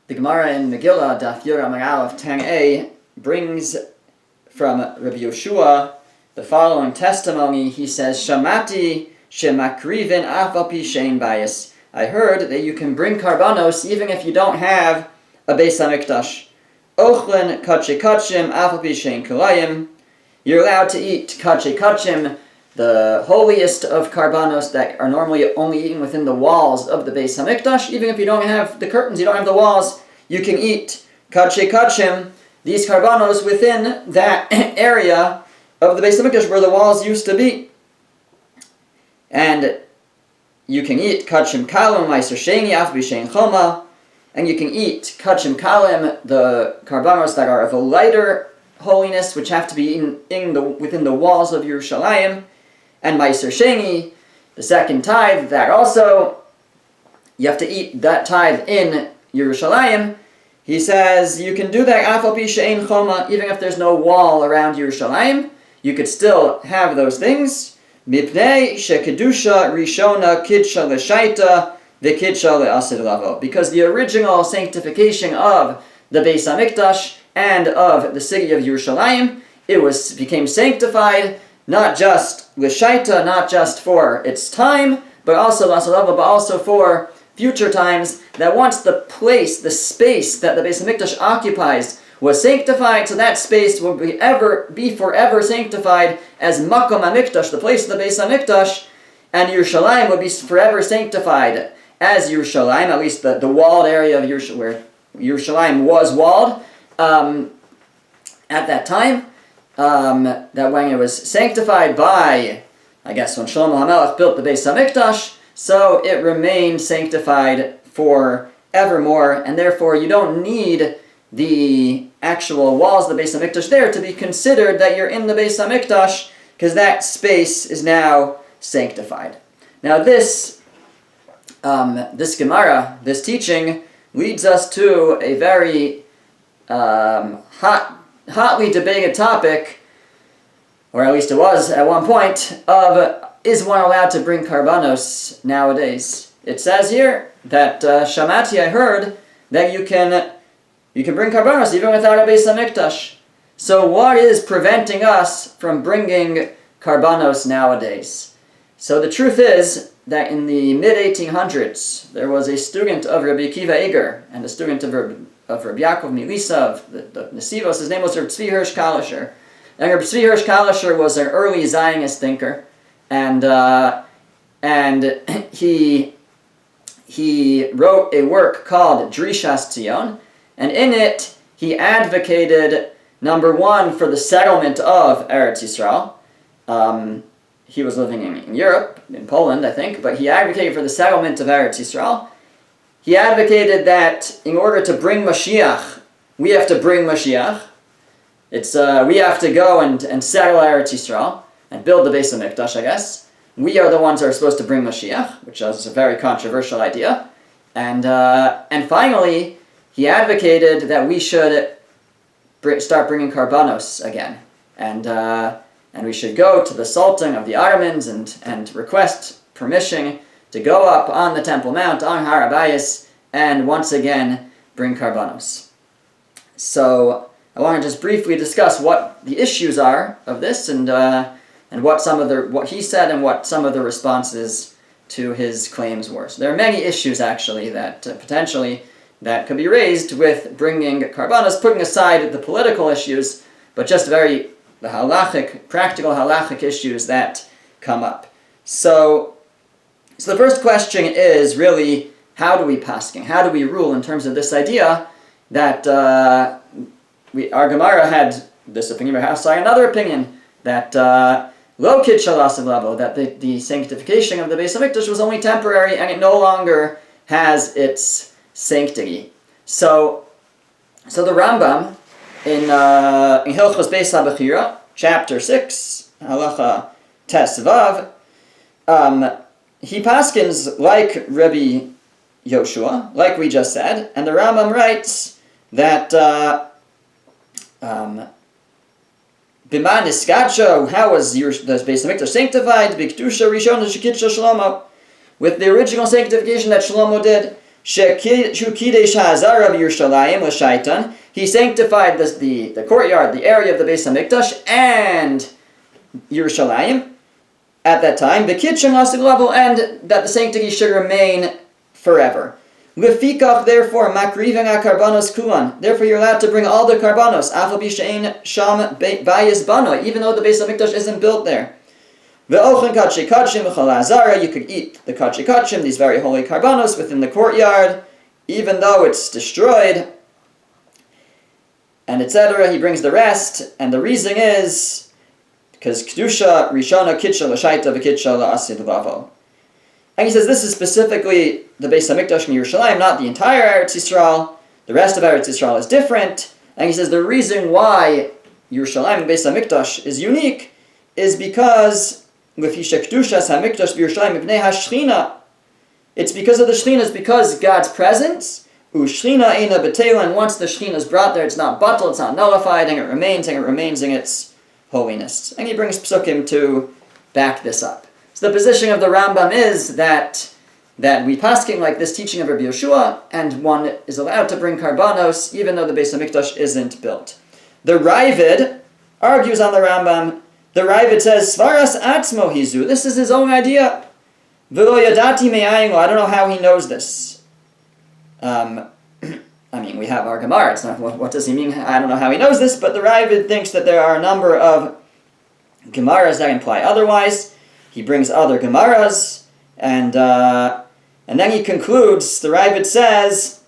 The Gemara in Megillah, Daf Yud Amud Aleph 10a, brings from Rabbi Yoshua the following testimony. He says, Shamati shemakrivin af al pi shein bayis. I heard that you can bring Karbanos even if you don't have a Beis HaMikdash. Ochlen kache kachim af al pi shein kalayim. You're allowed to eat kache kachim, the holiest of Karbanos that are normally only eaten within the walls of the Beis HaMikdash. Even if you don't have the curtains, you don't have the walls, you can eat kache kachim, these Karbanos, within that area of the Beis HaMikdash where the walls used to be. And you can eat kachim kalim, meiser sheni, af b'shein choma, and you can eat kachim kalim, the Karbanos that are of a lighter holiness, which have to be eaten within the walls of Yerushalayim, and meiser sheni, the second tithe, that also, you have to eat that tithe in Yerushalayim. He says you can do that af al pi she'ein choma, even if there's no wall around Yerushalayim, you could still have those things. Mipnei shekedusha rishona kidsha l'shaita v'kidsha le'asid lavo, because the original sanctification of the Beis HaMikdash and of the city of Yerushalayim, it became sanctified not just l'shaita, not just for its time, but also l'asid lavo, but also for future times, that once the place, the space that the Beis HaMikdash occupies was sanctified, so that space will be forever sanctified as Makom HaMikdash, the place of the Beis HaMikdash, and Yerushalayim will be forever sanctified as Yerushalayim, at least the walled area of Yerushalayim, where Yerushalayim was walled at that time, that when it was sanctified by, I guess, when Shlomo HaMelech built the Beis HaMikdash, so it remained sanctified forevermore, and therefore you don't need the actual walls of the Beis HaMikdash there to be considered that you're in the Beis HaMikdash, because that space is now sanctified. Now this Gemara, this teaching, leads us to a very hotly debated topic, or at least it was at one point, of is one allowed to bring Karbanos nowadays? It says here that Shamati, I heard that you can bring Karbanos even without a Beis HaMikdash. So what is preventing us from bringing Karbanos nowadays? So the truth is that in the mid-1800s, there was a student of Rabbi Akiva Eger and a student of Rabbi Yaakov Milisa of the Nesivos. His name was Rabbi Tzvi Hirsch Kalisher. And Rabbi Tzvi Hirsch Kalisher was an early Zionist thinker. And he wrote a work called Drishas Tzion, and in it he advocated, number one, for the settlement of Eretz Yisrael. He was living in Europe, in Poland, I think, but he advocated for the settlement of Eretz Yisrael. He advocated that in order to bring Mashiach, we have to bring Mashiach. We have to go and settle Eretz Yisrael and build the Beis HaMikdash, I guess. We are the ones who are supposed to bring Mashiach, which is a very controversial idea. And finally, he advocated that we should start bringing Karbanos again. And we should go to the Sultan of the Ottomans and request permission to go up on the Temple Mount, on Har HaBayis, and once again bring Karbanos. So I want to just briefly discuss what the issues are of this, and what he said and what some of the responses to his claims were. So there are many issues actually that potentially that could be raised with bringing Karbanos, putting aside the political issues, but just the practical halachic issues that come up. So the first question is really, how do we paskin? How do we rule in terms of this idea that our Gemara had this opinion, but has another opinion that Lo kidsha l'asid lavo, that the sanctification of the Beis HaMikdash was only temporary and it no longer has its sanctity. So the Rambam in Hilchos Beis HaBechira, chapter 6, halacha tes vav, he paskins like Rabbi Yoshua, like we just said, and the Rambam writes that B'man iskacha, how was the Beis HaMikdash sanctified? B'kedusha rishona shekidusha Shlomo, with the original sanctification that Shlomo did. Kidesh Hazara Yerushalayim l'Shaitan. He sanctified the courtyard, the area of the Beis Hamikdash, and Yerushalayim at that time. The kitchen level, and that the sanctity should remain forever. Lefikach, therefore, makriven Karbanos kulan. Therefore, you're allowed to bring all the Karbanos. Afal b'shein sham bayis bano, even though the Beis Hamikdash isn't built there. Ve'ochen kadshe kadshim v'chol azara. You could eat the kadshe kadshim, these very holy Karbanos, within the courtyard, even though it's destroyed, and etc. He brings the rest, and the reason is because kedusha rishona kitcha l'shaita v'kitcha la'asid lavo. And he says this is specifically the Beis Hamikdash in Yerushalayim, not the entire Eretz Yisrael. The rest of Eretz Yisrael is different. And he says the reason why Yerushalayim and Beis Hamikdash is unique is because it's because of the Shechina. It's because God's presence. And once the Shechina is brought there, it's not batal, it's not nullified, and it remains in its holiness. And he brings psukim to back this up. So the position of the Rambam is that we paskin like this teaching of Rabbi Yeshua, and one is allowed to bring Karbanos even though the Beis Hamikdash isn't built. The Ravid argues on the Rambam. The Ravid says, Svaras atzmo hizu. This is his own idea. V'lo yadati me'ayin lo. I don't know how he knows this. I mean, we have our Gemara. It's not, what does he mean? I don't know how he knows this, but the Ravid thinks that there are a number of Gemaras that imply otherwise. He brings other Gemaras, and then he concludes, the Ravid says,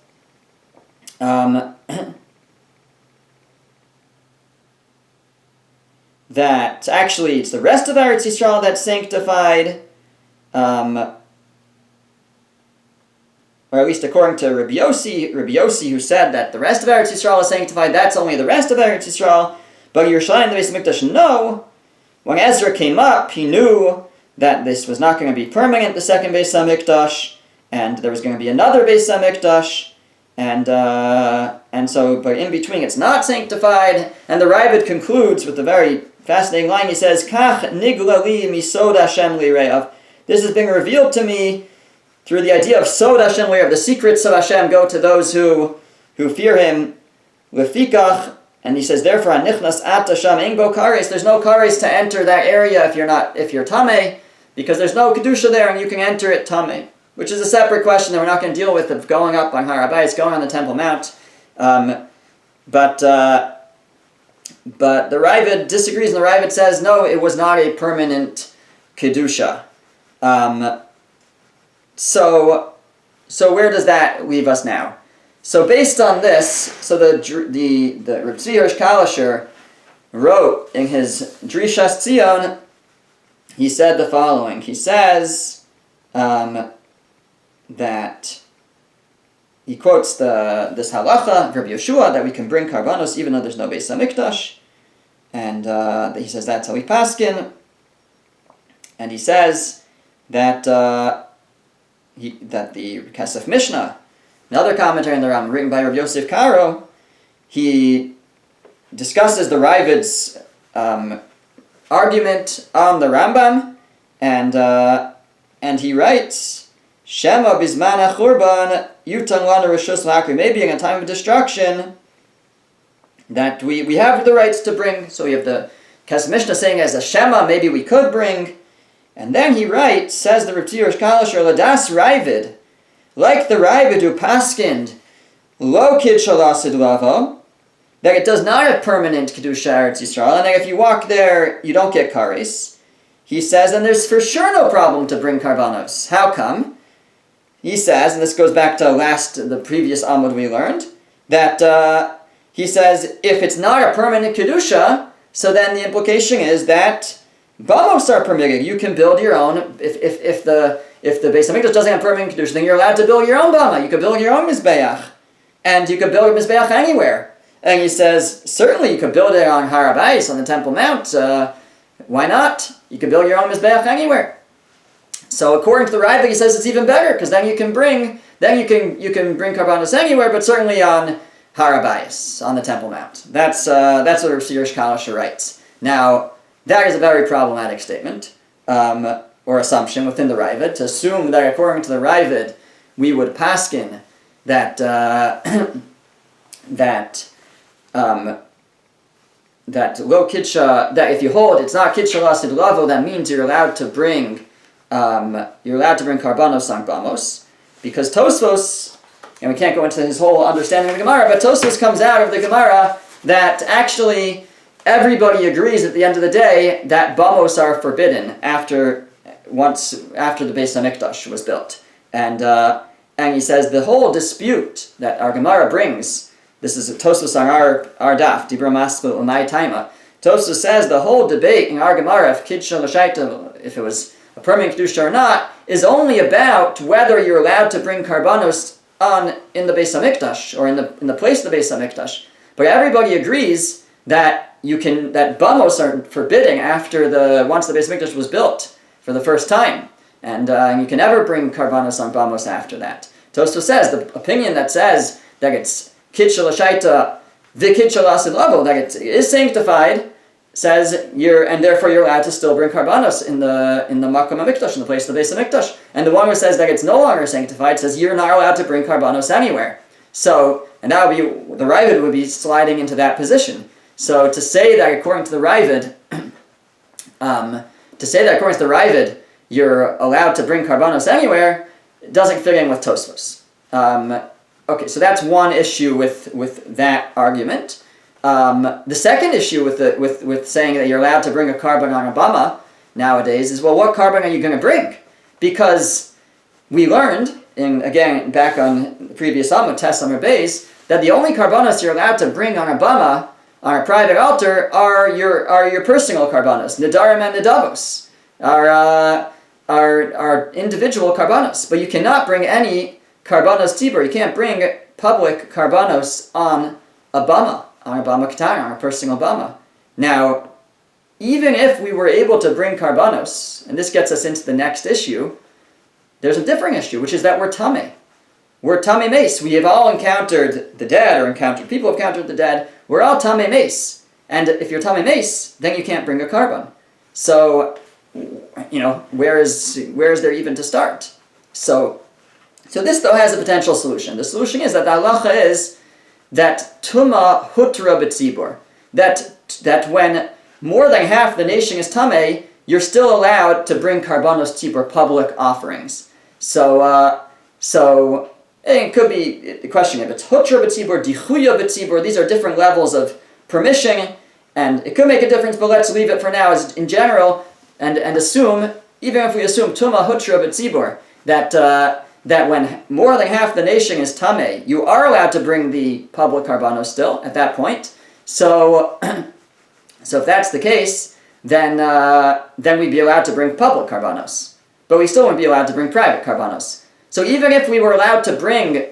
that actually it's the rest of Eretz Yisrael that's sanctified, or at least according to Rabbi Yossi, who said that the rest of Eretz Yisrael is sanctified, that's only the rest of Eretz Yisrael, but Yerushalayim and the Beis Hamikdash, no. When Ezra came up, he knew that this was not going to be permanent, the second Beis Hamikdash, and there was going to be another Beis Hamikdash, and so, but in between it's not sanctified, and the Ravid concludes with a very fascinating line. He says, Kach nigla li misod Hashem li're'av. This is being revealed to me through the idea of Sod Hashem li're'av. The secrets of Hashem go to those who fear Him. Lefikach, and he says, therefore, anichnas at Hashem ein bo kares. There's no kares to enter that area if you're tameh, because there's no kedusha there, and you can enter it tameh, which is a separate question that we're not going to deal with of going up on Har HaBayis, going on the Temple Mount. But the Ravid disagrees, and the Ravid says, no, it was not a permanent kedusha. So where does that leave us now? So based on this, so the Reb Tzvi Hirsch Kalischer wrote in his Drishas Tzion, he said the following. He says that he quotes this halacha of Rabbi Yeshua that we can bring Karbanos even though there's no Beis Hamikdash, and he says that's how we paskin, and he says that the Kesef Mishnah, another commentary on the Rambam written by Rabbi Yosef Karo, he discusses the Ravid's argument on the Rambam, and he writes, Shema bizman hachurban yutan lana reshus l'hakri. Maybe in a time of destruction that we have the rights to bring. So we have the Kesef Mishnah saying as a Shema, maybe we could bring. And then he writes, says the Reb Tzvi Hirsch Kalischer, Ladas Ravid, like the Ravid who paskind lo kid shalasid lavo, that it does not have permanent kedusha Eretz Yisrael, and that if you walk there, you don't get kares. He says, and there's for sure no problem to bring karbanos. How come? He says, and this goes back to the previous Amud we learned, that he says, if it's not a permanent kedusha, so then the implication is that bamos are permitted. You can build your own. If the Beis Hamikdash doesn't have permanent kedusha, then you're allowed to build your own bama. You can build your own mizbeach, and you can build a mizbeach anywhere. And he says, certainly you could build it on Har HaBayis, on the Temple Mount. Why not? You can build your own mizbeach anywhere. So according to the Ravid, he says it's even better because then you can bring karbanos anywhere, but certainly on Har HaBayis, on the Temple Mount. That's what Reb Tzvi Hirsch Kalischer writes. Now that is a very problematic statement or assumption within the Ravid to assume that according to the Ravid we would paskin that that lo kidsha, that if you hold it's not kidsha lasid lavo, that means you're allowed to bring karbanos on bamos, because Tosfos, and we can't go into his whole understanding of the Gemara, but Tosfos comes out of the Gemara that actually everybody agrees at the end of the day that bamos are forbidden after the Beis Hamikdash was built, and he says the whole dispute that our Gemara brings. This is Tosfos on our daf, Dibra Maslu Umay Taima. Tosfos says the whole debate in our Gemara, if Kidsha L'Shaita, if it was a permanent Kedusha or not, is only about whether you're allowed to bring Karbanos in the Beis Hamikdash, or in the place of the Beis Hamikdash. But everybody agrees that that Bamos are forbidding once the Beis Hamikdash was built for the first time. And you can never bring Karbanos on Bamos after that. Tosfos says the opinion that says that it's Kidsha L'Shaita, the Kidsha Lasid Lavo, that it is sanctified, says and therefore you're allowed to still bring Karbanos in the Makom HaMikdash, in the place of the Beis HaMikdash. And the one who says that it's no longer sanctified says you're not allowed to bring Karbanos anywhere. So, and that would be, the Ravid would be sliding into that position. So to say that according to the Ravid, you're allowed to bring Karbanos anywhere, doesn't fit in with Tosfos. Okay, so that's one issue with that argument. The second issue with saying that you're allowed to bring a carbon on a bama nowadays is, well, what carbon are you going to bring? Because we learned, back on the previous Amud, Tes Amud Beis, that the only carbonos you're allowed to bring on a bama, on a private altar, are your personal carbonos, nidarim and nidavos, are individual carbonos. But you cannot bring any karbanos tibur. You can't bring public karbanos on a bama katana, on a personal bama. Now, even if we were able to bring karbanos, and this gets us into the next issue, there's a different issue, which is that we're tameh. We're tameh meis. We have all encountered the dead, people have encountered the dead. We're all tameh meis. And if you're tameh meis, then you can't bring a carbon. So, where is there even to start? So this, though, has a potential solution. The solution is that the halacha is that tuma hutra b'tzibur, that when more than half the nation is tameh, you're still allowed to bring karbanos tibur, public offerings. So it could be the question if it's hutra b'tzibur, dichuya b'tzibur. These are different levels of permission, and it could make a difference. But let's leave it for now as in general, and assume, even if we assume tuma hutra b'tzibur, that when more than half the nation is tameh, you are allowed to bring the public karbanos still at that point. So if that's the case, then we'd be allowed to bring public karbanos, but we still wouldn't be allowed to bring private karbanos. So even if we were allowed to bring a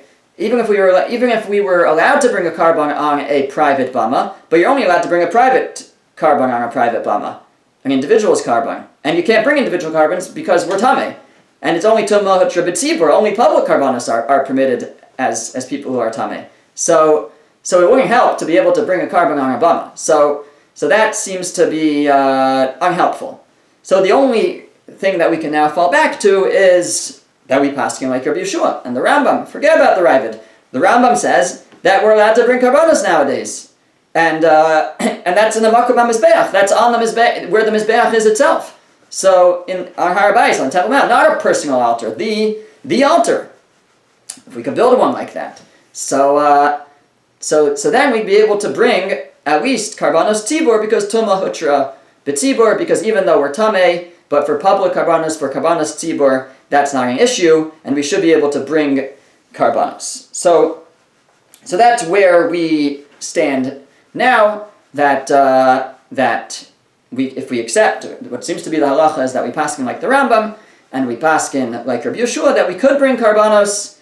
carbon on a private bama, but you're only allowed to bring a private carbon on a private bama, an individual's carbon, and you can't bring individual carbons because we're tameh. And it's only tumah hutra b'tzibur, only public karbanos are permitted as people who are tameh. So it wouldn't help to be able to bring a carbon on a bama. So that seems to be unhelpful. So the only thing that we can now fall back to is that we paskin like Rabbi Yeshua and the Rambam. Forget about the Ravid. The Rambam says that we're allowed to bring karbanos nowadays, and that's in the makom hamizbeach. That's on the mizbeach, where the mizbeach is itself. So on Har Bayis, on Temple Mount, not a personal altar, the altar. If we could build one like that, so then we'd be able to bring at least karbanos tibur, because tuma hutra b'tibur, because even though we're tameh, but for public karbanos, for karbanos tibur, that's not an issue, and we should be able to bring karbanos. So that's where we stand now. If we accept what seems to be the halacha is that we paskin like the Rambam, and we paskin like Rabbi Yeshua, that we could bring karbanos,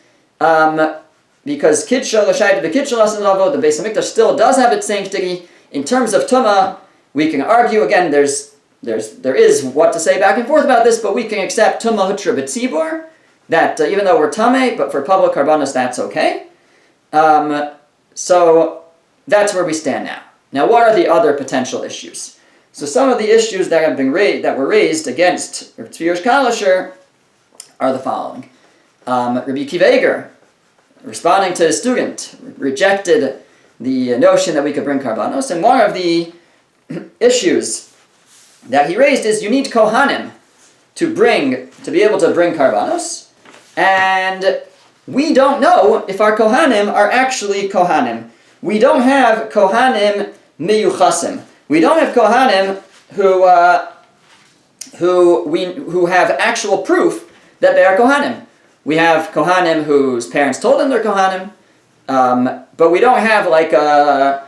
because kidsha l'shayta v'kidsha l'asad lavo, the Beis Hamikdash still does have its sanctity. In terms of tumah, we can argue again. There is what to say back and forth about this, but we can accept tumah hutra b'tzibur, that even though we're tameh, but for public karbanos that's okay. So that's where we stand now. Now, what are the other potential issues? So some of the issues that were raised against Tzvi Kalisher are the following. Rabbi Akiva Eiger, responding to his student, rejected the notion that we could bring Karbanos. And one of the issues that he raised is you need Kohanim to be able to bring Karbanos. And we don't know if our Kohanim are actually Kohanim. We don't have Kohanim miyuchasim. We don't have Kohanim who have actual proof that they are Kohanim. We have Kohanim whose parents told them they're Kohanim, but we don't have like a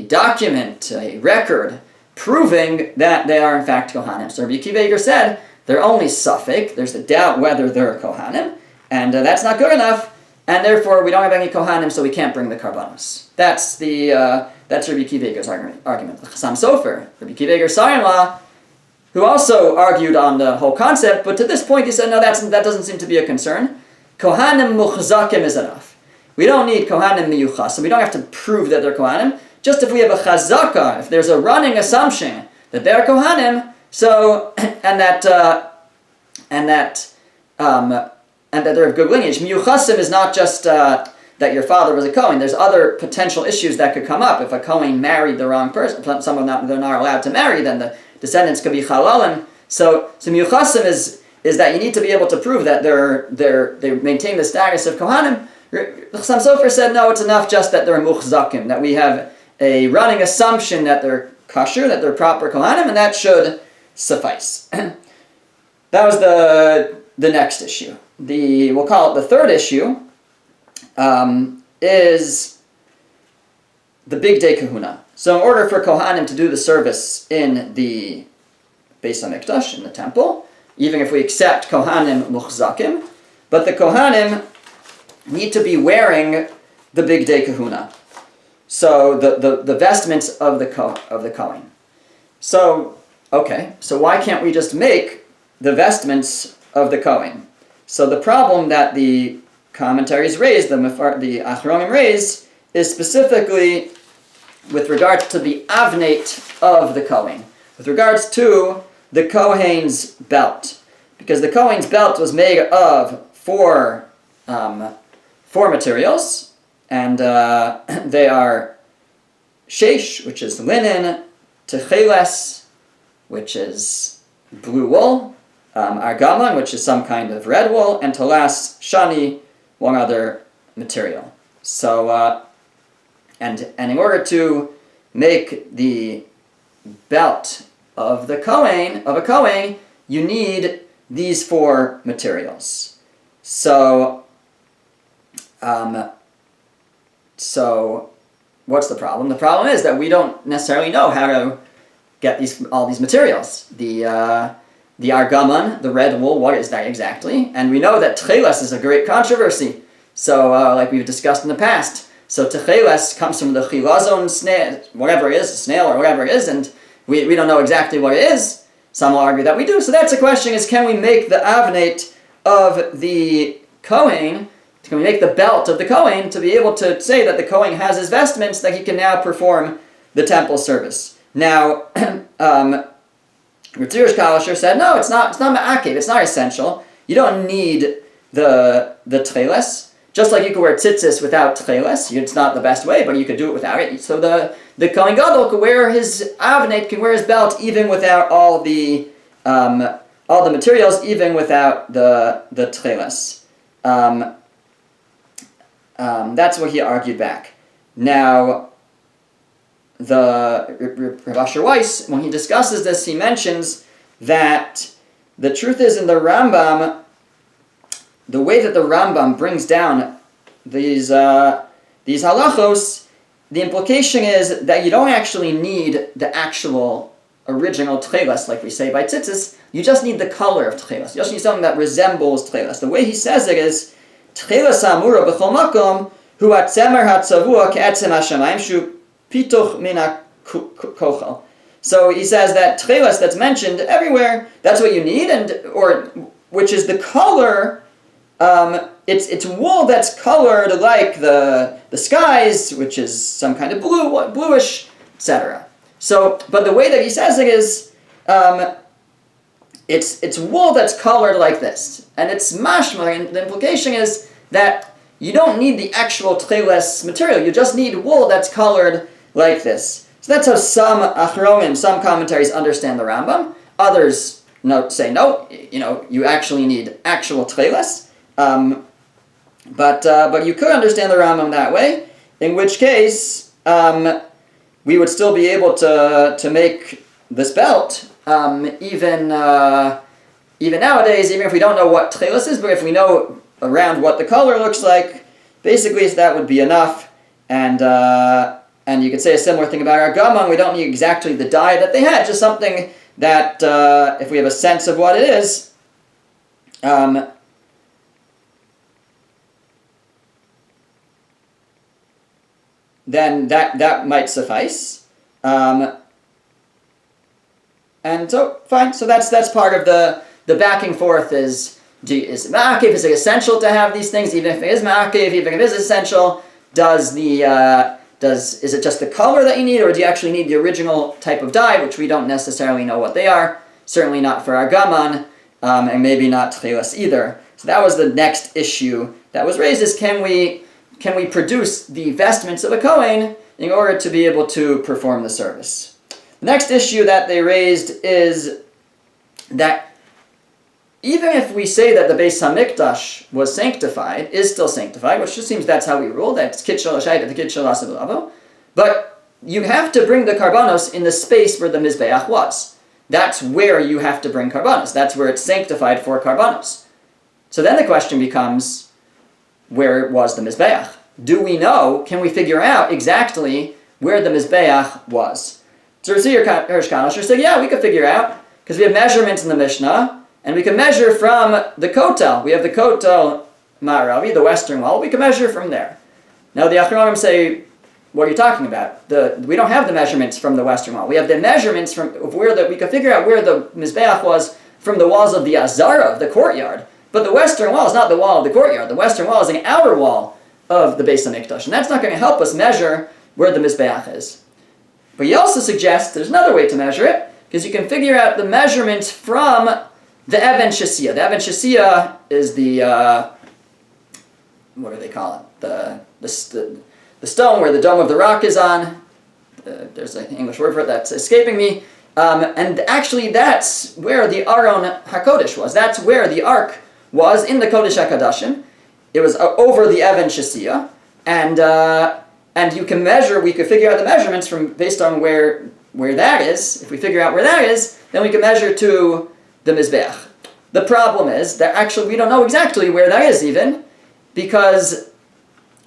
document, a record, proving that they are in fact Kohanim. So Rabbi Akiva Eiger said they're only suffix. There's a doubt whether they're Kohanim, and that's not good enough, and therefore we don't have any Kohanim, so we can't bring the Karbanos. That's Rabbi Akiva Eiger's argument. The Chassam Sofer, Rabbi Akiva Eiger's son-in-law, who also argued on the whole concept, but to this point he said, no, that doesn't seem to be a concern. Kohanim muchzakim is enough. We don't need Kohanim miyuchas, and we don't have to prove that they're Kohanim. Just if we have a chazaka, if there's a running assumption that they're Kohanim, so and that they're of good lineage. Miyuchasim is not just that your father was a Kohen. There's other potential issues that could come up. If a Kohen married the wrong person, someone they're not allowed to marry, then the descendants could be halalim. So miyuchasim is that you need to be able to prove that they maintain the status of Kohanim. Chassam Sofer said, no, it's enough just that they're muchzakim, that we have a running assumption that they're kasher, that they're proper Kohanim, and that should suffice. That was the next issue. We'll call it the third issue, is the Big Day Kahuna. So in order for Kohanim to do the service in the Beis HaMikdash, in the temple, even if we accept Kohanim muchzakim, but the Kohanim need to be wearing the Big Day Kahuna. So the vestments of the Kohen. So, okay, so why can't we just make the vestments of the Kohen? So the problem that the commentaries raise, the Achronim raise, is specifically with regards to the avnate of the Kohen, with regards to the Kohen's belt. Because the Kohen's belt was made of four materials, and they are sheish, which is linen, techeles, which is blue wool, argaman, which is some kind of red wool, and talas shani, one other material. So, and in order to make the belt of a Kohen, you need these four materials. So what's the problem? The problem is that we don't necessarily know how to get all these materials. The argaman, the red wool, what is that exactly? And we know that tcheles is a great controversy. So, like we've discussed in the past. So tcheles comes from the chilazon snail, whatever it is, a snail or whatever it is, and we don't know exactly what it is. Some will argue that we do. So that's the question, is can we make the avnate of the Kohen, can we make the belt of the Kohen to be able to say that the Kohen has his vestments, that he can now perform the temple service? Now, Ritzirish Kalisher said, no, it's not ma'akev, it's not essential. You don't need the tcheles. Just like you could wear tzitzis without tcheles, it's not the best way, but you could do it without it. So the Kohen Gadol could wear his avnate, can wear his belt even without all the materials, even without the tcheles. That's what he argued back. Now, Rav Asher Weiss, when he discusses this, he mentions that the truth is in the Rambam, the way that the Rambam brings down these halachos, the implication is that you don't actually need the actual original tcheles, like we say by tzitzis. You just need the color of tcheles. You just need something that resembles tcheles. The way he says it is, tcheles amura b'chol makom hu atzemer hatzavua ke'etzem hashamayim shu pituch min ha'kochel. So he says that tcheles that's mentioned everywhere, that's what you need, which is the color. It's wool that's colored like the skies, which is some kind of bluish, etc. So, but the way that he says it is, it's wool that's colored like this, and it's mashma, and the implication is that you don't need the actual tcheles material. You just need wool that's colored like this. So that's how some achronim, some commentaries understand the Rambam. Others say no, you actually need actual tcheles. But you could understand the Rambam that way, in which case we would still be able to make this belt even nowadays, even if we don't know what tcheles is, but if we know around what the color looks like, basically that would be enough. And you could say a similar thing about our gamon. We don't need exactly the dye that they had, just something that if we have a sense of what it is, then that might suffice. And so fine. So that's part of the backing forth is ma'akev, is it essential to have these things? Even if it is ma'akev, even if it is essential, is it just the color that you need, or do you actually need the original type of dye, which we don't necessarily know what they are? Certainly not for our gaman, and maybe not tcheles either. So that was the next issue that was raised: is can we produce the vestments of a kohen in order to be able to perform the service? The next issue that they raised is that even if we say that the Beis Hamikdash was sanctified, is still sanctified, which just seems that's how we rule, that it's kid shel hashayit, the kid shel asav, but you have to bring the Karbanos in the space where the Mizbeach was. That's where you have to bring Karbanos. That's where it's sanctified for Karbanos. So then the question becomes, where was the Mizbeach? Do we know, can we figure out exactly where the Mizbeach was? So Hirsch Kanosh said, yeah, we could figure out, because we have measurements in the Mishnah, and we can measure from the Kotel. We have the Kotel Ma'aravi, the western wall. We can measure from there. Now the Achronim say, what are you talking about? We don't have the measurements from the western wall. We have the measurements we can figure out where the Mizbeach was from the walls of the Azara, of the courtyard. But the western wall is not the wall of the courtyard. The western wall is an outer wall of the Beis Hamikdash. And that's not going to help us measure where the Mizbeach is. But he also suggests there's another way to measure it, because you can figure out the measurements from the Even Shasiya. The Even Shasiya is the, what do they call it? The stone where the dome of the rock is on. There's an English word for it that's escaping me. And actually that's where the Aron HaKodesh was. That's where the Ark was in the Kodesh HaKadashim. It was over the Even Shasiya. And you can measure, we could figure out the measurements based on where that is. If we figure out where that is, then we can measure to the Mizbeach. The problem is that actually we don't know exactly where that is even, because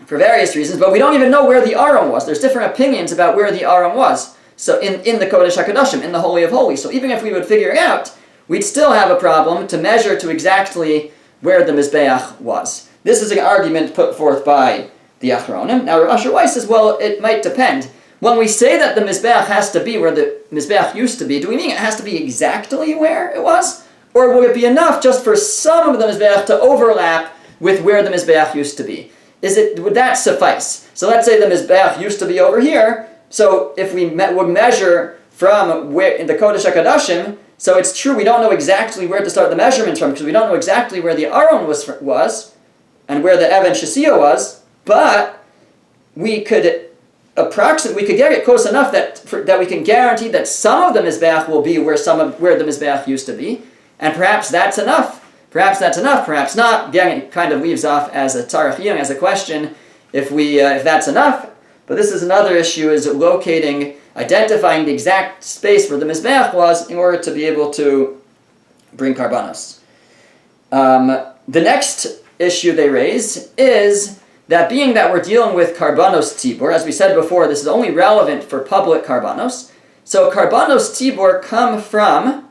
for various reasons, but we don't even know where the Aron was. There's different opinions about where the Aron was. So in the Kodesh HaKadoshim, in the Holy of Holies. So even if we would figure it out, we'd still have a problem to measure to exactly where the Mizbeach was. This is an argument put forth by the Achronim. Now Rav Asher Weiss says, well, it might depend. When we say that the Mizbeach has to be where the Mizbeach used to be, do we mean it has to be exactly where it was? Or will it be enough just for some of the Mizbeach to overlap with where the Mizbeach used to be? Would that suffice? So let's say the Mizbeach used to be over here, so if we would measure from where in the Kodesh HaKadashim, so it's true we don't know exactly where to start the measurements from, because we don't know exactly where the Aron was and where the Even Shasiya was, but we could get it close enough that we can guarantee that some of the Mizbeach will be where the Mizbeach used to be, and perhaps that's enough. Perhaps that's enough, perhaps not. Again, it kind of leaves off as a tzarech, as a question, if that's enough. But this is another issue, is identifying the exact space where the Mizbeach was in order to be able to bring Karbanos. The next issue they raise is that being that we're dealing with Karbanos Tibor, as we said before, this is only relevant for public Karbanos. So Karbanos Tibor come from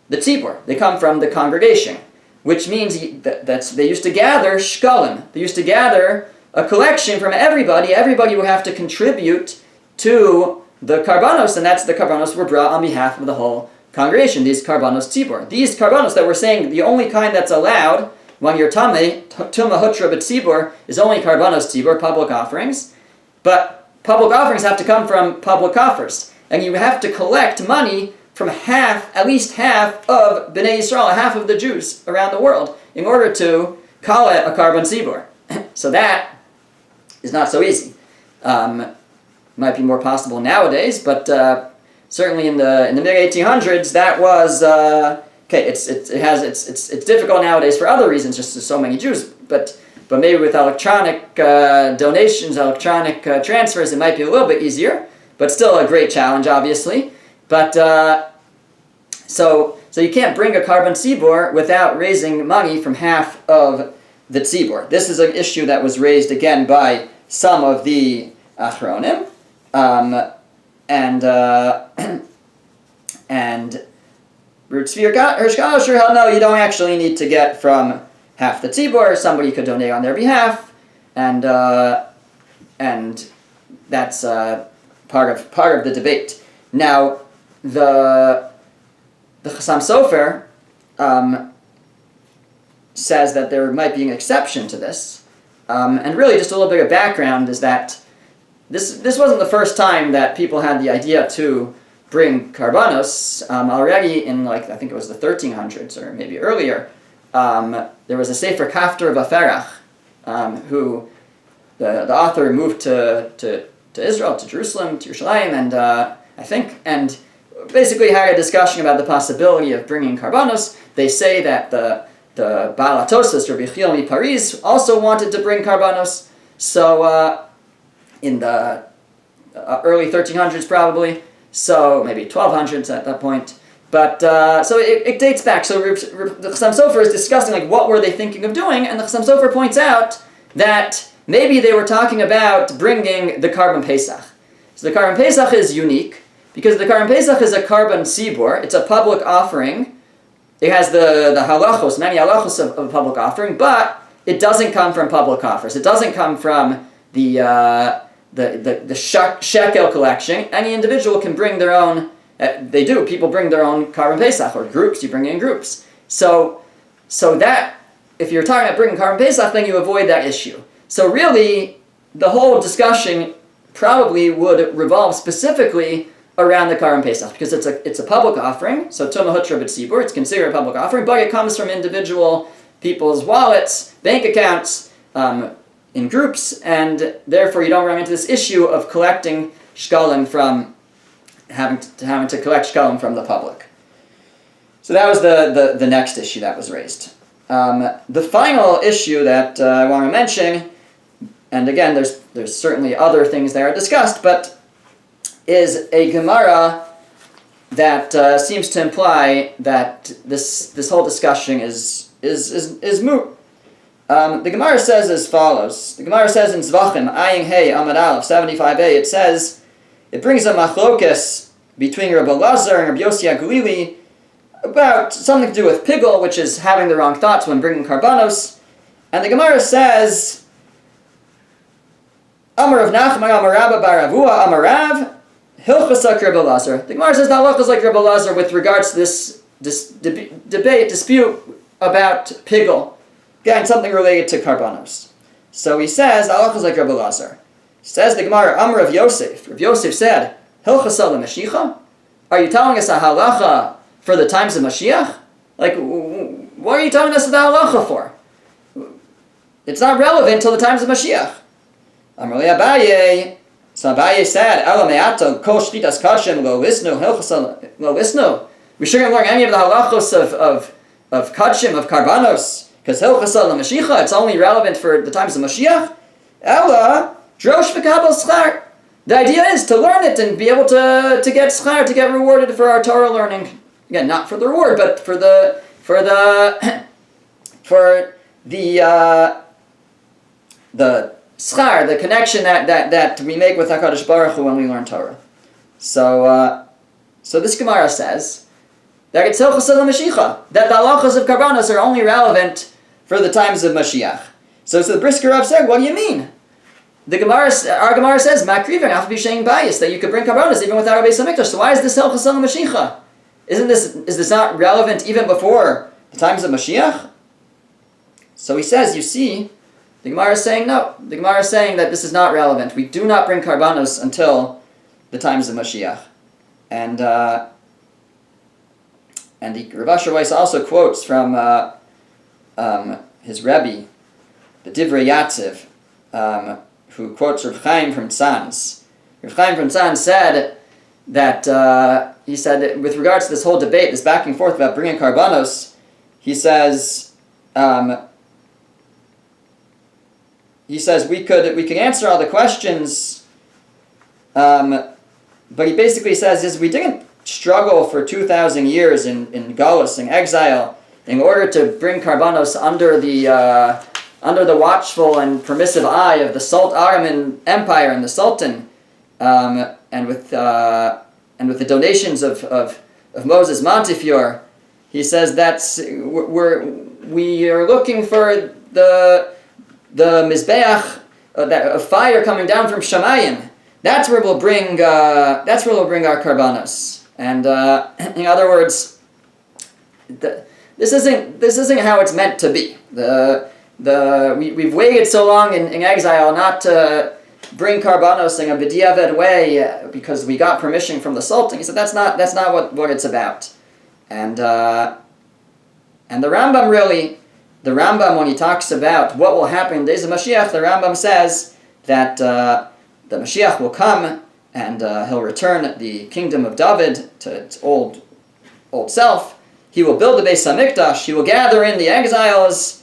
the Tibor. They come from the congregation, which means that they used to gather shkalim. They used to gather a collection from everybody. Everybody would have to contribute to the Karbanos, and that's the Karbanos were brought on behalf of the whole congregation, these Karbanos Tibor. These Karbanos that we're saying, the only kind that's allowed when you're Tameh, Tuma Hutra B'Tzibor, is only Karbanos Tibor, public offerings. But public offerings have to come from public coffers. And you have to collect money from at least half of Bnei Yisrael, half of the Jews around the world, in order to call it a Karban Tzibor. So that is not so easy. Might be more possible nowadays, but certainly in the mid 1800s, that was okay. It's difficult nowadays for other reasons, just there's so many Jews. But maybe with electronic donations, electronic transfers, it might be a little bit easier. But still a great challenge, obviously. But so you can't bring a Karban Tzibor without raising money from half of the Tzibor. This is an issue that was raised again by some of the Achronim, and Tzvi Hirschkasher held no, you don't actually need to get from half the Tzibor. Somebody could donate on their behalf, and that's part of the debate. Now, the Chassam Sofer says that there might be an exception to this, and really just a little bit of background is that this wasn't the first time that people had the idea to bring Karbanos. Already in I think it was the 1300s or maybe earlier, there was a Sefer Kafter Vaferach, who the author moved to Israel, to Jerusalem, to Yerushalayim, and basically had a discussion about the possibility of bringing Karbanos. They say that the Baal HaTosfos, Rabbi Yechiel MiParis, also wanted to bring Karbanos. So in the early 1300s probably, so maybe 1200s at that point. But so it dates back. So the Chassam Sofer is discussing what were they thinking of doing, and the Chassam Sofer points out that maybe they were talking about bringing the Karban Pesach. So the Karban Pesach is unique because the Karban Pesach is a Karban Tzibor. It's a public offering. It has the halachos, many halachos of a public offering, but it doesn't come from public offers. It doesn't come from the shekel collection. Any individual can bring their own. They do. People bring their own Karban Pesach, or groups. You bring it in groups. So that if you're talking about bringing Karban Pesach, then you avoid that issue. So really, the whole discussion probably would revolve specifically around the Karban Pesach, because it's a public offering, so Tumah Hutra B'Tzibur, it's considered a public offering, but it comes from individual people's wallets, bank accounts, in groups, and therefore you don't run into this issue of collecting shkalim from having to collect shkalim from the public. So that was the next issue that was raised. The final issue that I want to mention, and again, there's certainly other things that are discussed, but is a Gemara that seems to imply that this whole discussion is moot. The Gemara says as follows. The Gemara says in Zvachim, Ayin Hey Amad Aleph 75a, it says, it brings a machlokes between Rabbi Lazar and Rabbi Yossi HaGalili about something to do with pigul, which is having the wrong thoughts when bringing karbanos. And the Gemara says, Amar Rav Nachman, Amar Rabba bar Avua, Amar Rav, Hilchasak Rabbi Lazar. The Gemara says the halacha is like Rabbi Lazar with regards to this dispute about pigul. Again, something related to karbanos. So he says the halacha is like Rabbi Lazar. Says the Gemara, Amar Rav Yosef. Rav Yosef said, Hilchasa l'Mashiach? Are you telling us a halacha for the times of Mashiach? What are you telling us the halacha for? It's not relevant till the times of Mashiach. Amar li Abaye. So Abaye said, Ela me'ato kol shchitas kashem lo lisnu hilchasa lo lisnu. We shouldn't learn any of the halachos of kachim, of karbanos, because hilchasa l'Mashiach, it's only relevant for the times of Mashiach. Ela drosh v'kabel schar. The idea is to learn it and be able to get schar, to get rewarded for our Torah learning. Again, not for the reward, but for the schar, the connection that we make with HaKadosh Baruch Hu when we learn Torah. So this Gemara says that it's hilchos l'Mashiach, that the halachos of karbanos are only relevant for the times of Mashiach. So the Brisker Rav said, what do you mean? Our Gemara says, Makriven after being bias, that you could bring karbanos even without a Beis Hamikdash. So why is this hilchos l'Mashiach? Is this not relevant even before the times of Mashiach? So he says, you see, the Gemara is saying no. The Gemara is saying that this is not relevant. We do not bring karbanos until the times of Mashiach. And the Rav Asher Weiss also quotes from his Rebbe, the Divrei Yatziv, who quotes Reb Chaim from Tzanz. Reb Chaim from Tzanz said that, he said, with regards to this whole debate, this back and forth about bringing Karbanos, he says we could answer all the questions, but he basically says is we didn't struggle for 2,000 years in Galus, in exile, in order to bring Karbanos under the watchful and permissive eye of the Ottoman Empire and the Sultan, and with the donations of Moses Montefiore. He says we are looking for the mizbeach, that fire coming down from Shamayim. That's where we'll bring our Karbanos. And in other words, this isn't how it's meant to be. We've waited so long in exile not to bring Karbanos in a b'diavad way because we got permission from the Sultan. He said that's not what it's about. And the Rambam, when he talks about what will happen in the days of Mashiach, the Rambam says that the Mashiach will come and he'll return the kingdom of David to its old self. He will build the Beis HaMikdash. He will gather in the exiles.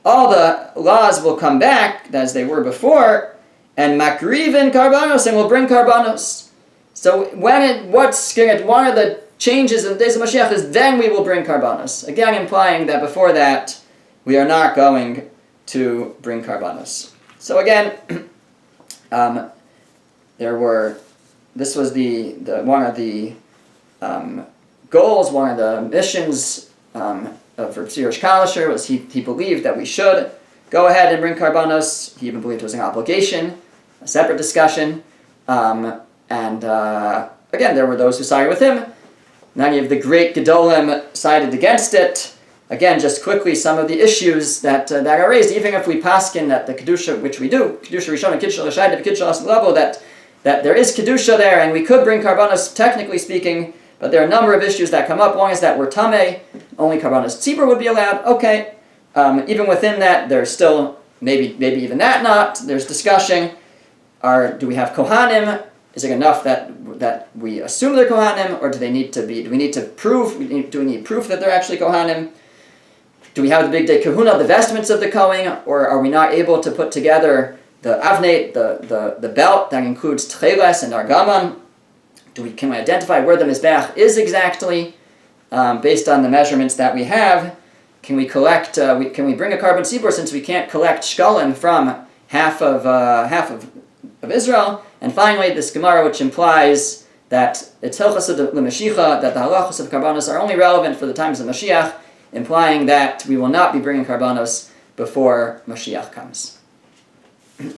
All the laws will come back as they were before, and Makrivin Karbanos, and will bring Karbanos. So one of the changes in the days of Mashiach is then we will bring Karbanos. Again, implying that before that we are not going to bring Karbanos. So again, this was the one of the goals, one of the missions of Reb Tzirish Kalisher was he believed that we should go ahead and bring Karbanos. He even believed it was an obligation, a separate discussion. Again, there were those who sided with him. Many of the great Gedolim sided against it. Again, just quickly, some of the issues that are raised, even if we paskin that the Kedusha, which we do, Kedusha Rishon and Kedusha L'Shayda, Kedusha L'Asmilabo, that there is Kedusha there, and we could bring Karbanos, technically speaking, but there are a number of issues that come up. One is that we're Tameh, only Karbanos Tzibur would be allowed. Okay, even within that, there's still, maybe even that not, there's discussion. Do we have Kohanim? Is it enough that we assume they're Kohanim, or do we need proof that they're actually Kohanim? Do we have the Big Day Kahuna, the vestments of the Kohen, or are we not able to put together the Avnei, the belt that includes Tcheles and Argaman? Can we identify where the Mizbeach is exactly, based on the measurements that we have? Can we collect? Can we bring a carbon tzibur since we can't collect shkalim from half of Israel? And finally, this Gemara, which implies that it's hilchos l'mashiach, that the halachos of Karbanos are only relevant for the times of Mashiach, implying that we will not be bringing Karbanos before Mashiach comes.